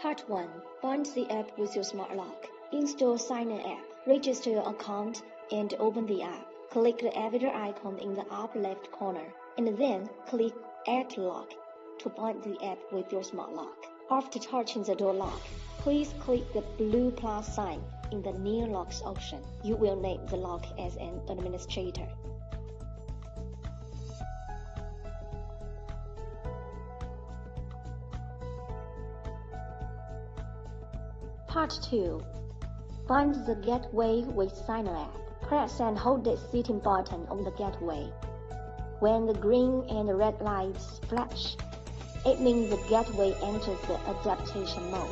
Part 1. Bind the app with your smart lock. Install Sciener app. Register your account and open the app. Click the elevator icon in the upper left corner and then click Add Lock to bind the app with your smart lock. After touching the door lock, please click the blue plus sign in the Near Locks option. You will name the lock as an administrator. Part 2. Bind the gateway with Sciener app. Press and hold the setting button on the gateway. When the green and red lights flash, it means the gateway enters the adaptation mode.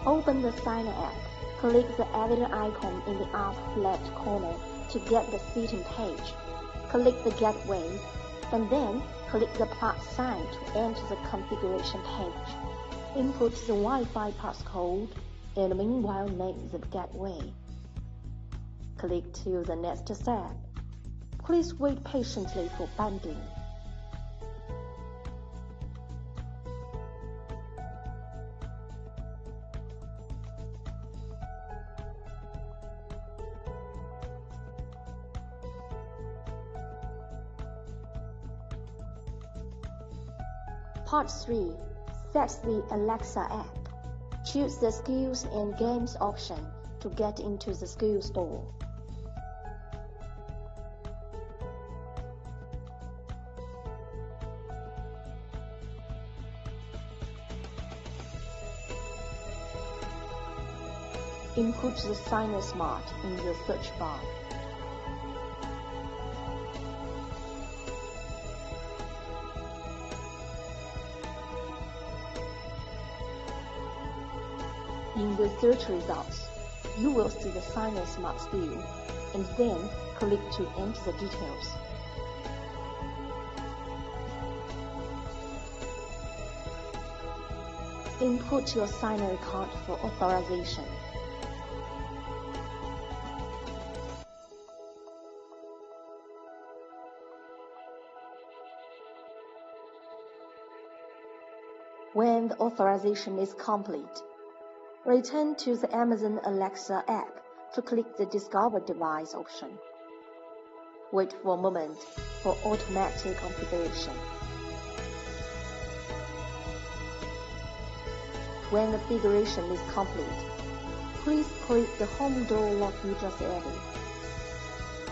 Open the Sciener app. Click the elevator icon in the upper left corner to get the setting page. Click the gateway, and then click the plus sign to enter the configuration page. Input the Wi-Fi passcode and meanwhile name the gateway. Click to the next step. Please wait patiently for binding. Part 3. Set the Alexa app. Choose the Skills and Games option to get into the skill store. Input the Sciener Smart in the search bar. In the search results, you will see the Sciener Smart skill, and then click to enter the details. Input your Sciener account for authorization. When the authorization is complete, return to the Amazon Alexa app to click the Discover Device option. Wait for a moment for automatic configuration. When the configuration is complete, please click the home door lock you just added.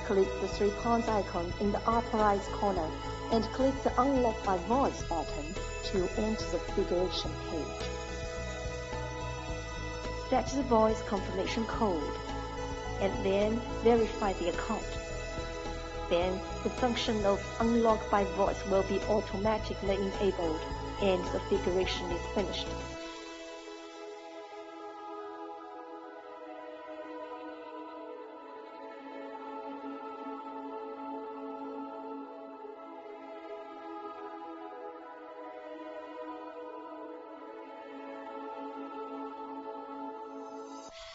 Click the 3 points icon in the upper right corner and click the Unlock by Voice button to enter the configuration page. Set the voice confirmation code, and then verify the account. Then the function of Unlock by Voice will be automatically enabled, and the configuration is finished.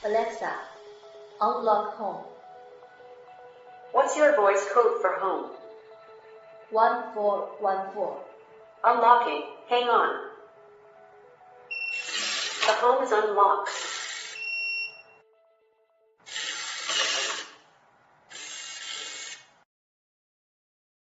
Alexa, unlock home. What's your voice code for home? 1414. Unlocking. Hang on. The home is unlocked.